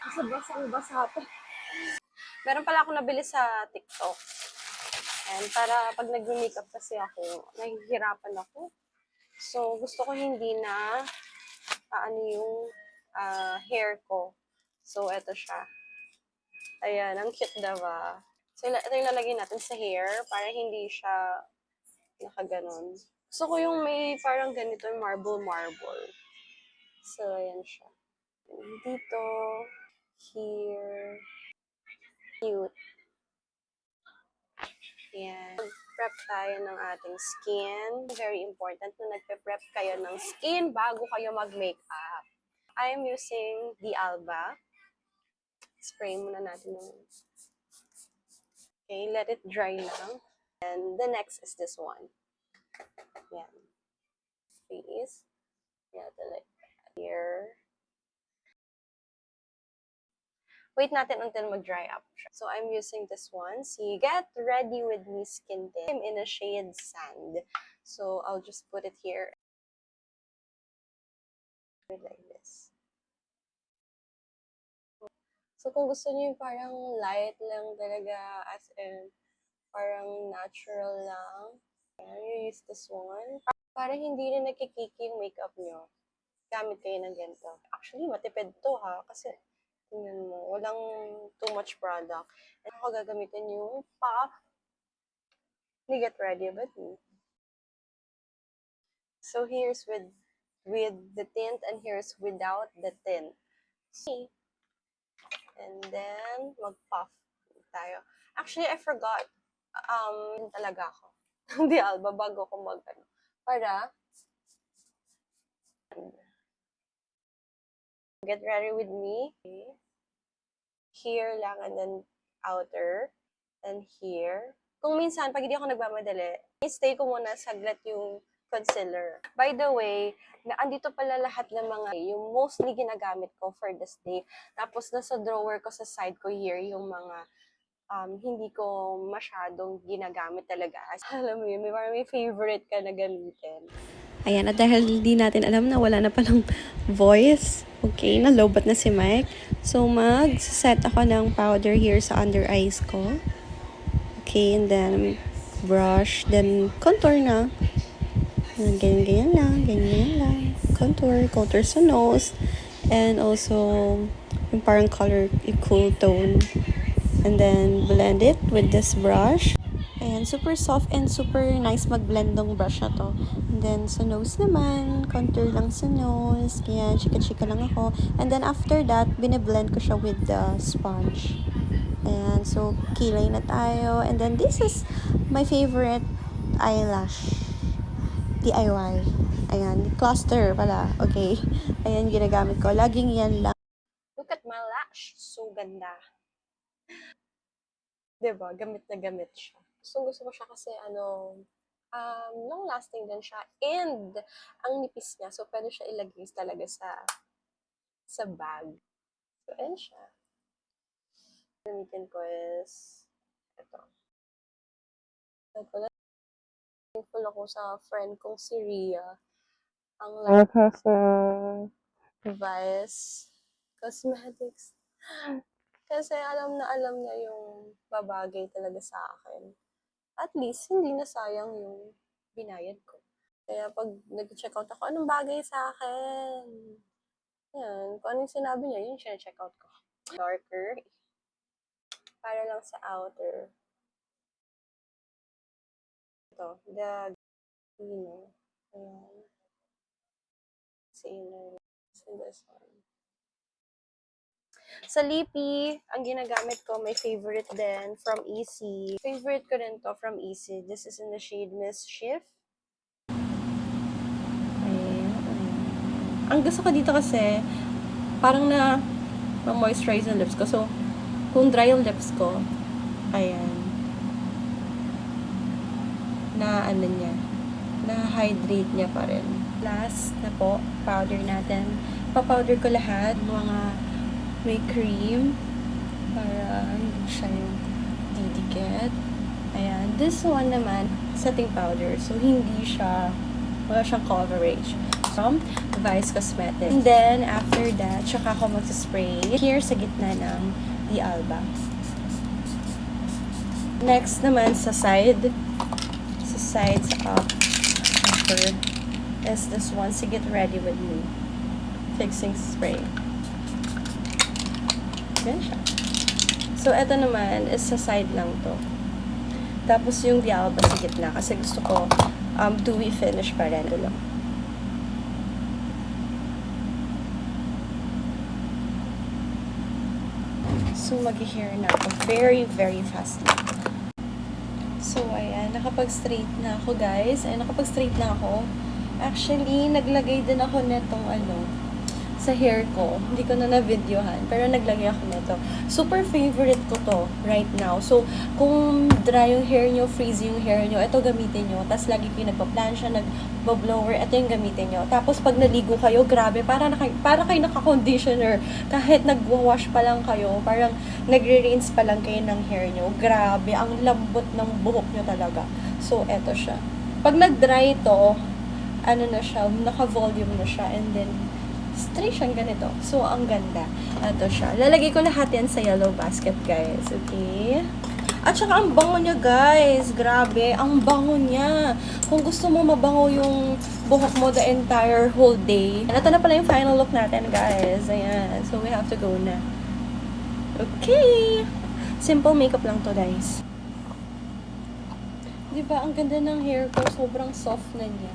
Kasi basang-basa pa. Meron pala ako nabili sa TikTok. And para pag nag-makeup kasi ako, nahihirapan ako. So, gusto ko hindi na yung hair ko. So, eto siya. Ayan, ang cute diba? So, ito yung lalagay natin sa hair para hindi siya nakaganon. Gusto ko yung may parang ganito, yung marble. So, ayan siya. Dito, here, cute. Ayan. Prep tayo ng ating skin. Very important na nagpe-prep kayo ng skin bago kayo mag-makeup. I'm using the Alba. Spray muna natin yung... Okay, let it dry lang. And the next is this one. Yan. Face. Yeah, like here. Wait natin until mag-dry up. So, I'm using this one. See, Get Ready With Me Skin Tint. I'm in a shade Sand. So, I'll just put it here. Like this. So, kung gusto niyo yung parang light lang talaga, as in, parang natural lang, you use this one. Para hindi na nakikiki yung makeup nyo, gamit kayo ng ganito. Actually, matipid to ha, kasi tingnan mo, walang too much product. And ako gagamitin yung Puff ni Get Ready With Me. So, here's with the tint and here's without the tint. See? And then, mag-puff tayo. Actually, I forgot. Talaga ako. Hindi Alba, bago ko para Get Ready With Me. Okay. Here lang and then outer. And here. Kung minsan, pag hindi ako nagmamadali, stay ko muna saglit yung concealer. By the way, andito pala lahat ng mga yung mostly ginagamit ko for this day. Tapos nasa drawer ko sa side ko here yung mga hindi ko masyadong ginagamit talaga. Alam mo yun, may favorite ka na gamitin. Ayan, at dahil hindi natin alam na wala na palang voice, okay, nalobat na si Mike. So, mag-set ako ng powder here sa under eyes ko. Okay, and then brush, then contour na. Ganyan lang. Contour sa nose. And also, yung parang color, yung cool tone. And then, blend it with this brush. Ayan, super soft and super nice mag-blend ng brush na to. And then, sa nose naman, contour lang sa nose. Ayan, chika-chika lang ako. And then, after that, bine-blend ko siya with the sponge. Ayan, so, kilay na tayo. And then, this is my favorite eyelash. DIY. Ayan, cluster pala. Okay. Ayan, ginagamit ko. Laging yan lang. Look at my lash. So ganda. Diba? Gamit na gamit siya. Gusto ko siya kasi long lasting din siya. And, ang nipis niya. So, pwede siya ilagay talaga sa bag. So, ayan siya. Gamitin ko is ito. Thankful ako sa friend kong si Ria. Ang laki sa Vice Cosmetics. Kasi alam niya yung babagay talaga sa akin. At least, hindi na sayang yung binayad ko. Kaya pag nag-check out ako, anong bagay sa akin? Yan, kung anong sinabi niya, yun siya check out ko. Darker. Para lang sa outer. Ito, the inner. Ayan. Sa inner. So this one. Sa lippy, ang ginagamit ko, may favorite din from Easy. Favorite ko rin to from Easy. This is in the shade Mischief. Ang gusto ko dito kasi, parang ma-moisturize yung lips ko. So, kung dry yung lips ko, ayan, na-hydrate niya pa rin. Last na po, powder natin. Pa-powder ko lahat, mga may cream, para hindi siya yung didikit. Ayan, this one naman, setting powder. So, wala siyang coverage. from Vice Cosmetics. And then, after that, tsaka ako magsaspray here sa gitna ng The Alba. Next naman, sa sides up, upper, is this one, so Get Ready With Me. Fixing spray. Yan siya. So, eto naman is sa side lang to. Tapos yung The Alba sa gitna kasi gusto ko dewy finish pa rin. Ito lang. So, mag-hair na ako. Very, very fast lang. So, ayan. Nakapag-straight na ako, guys. Ay, nakapag-straight na ako. Actually, naglagay din ako netong sa hair ko. Hindi ko na na-videohan. Pero naglagay ako nito. Super favorite ko to right now. So, kung dry yung hair nyo, frizzy yung hair nyo, ito gamitin nyo. Tapos, lagi ko yung nagpa-plansya, nag-blower, ito yung gamitin nyo. Tapos, pag naligo kayo, grabe, para kayo naka-conditioner. Kahit nag-wash pa lang kayo, parang nagre-rinse pa lang kayo ng hair nyo. Grabe, ang lambot ng buhok nyo talaga. So, eto siya. Pag nag-dry ito, na siya, naka-volume na siya, and then, straight siyang ganito. So, ang ganda. Ito siya. Lalagay ko lahat yan sa yellow basket, guys. Okay? At saka, ang bango niya, guys. Grabe. Ang bango niya. Kung gusto mo mabango yung buhok mo the entire whole day. Ito na pala yung final look natin, guys. Ayan. So, we have to go na. Okay. Simple makeup lang to, guys. Diba? Ang ganda ng hair ko. Sobrang soft na niya.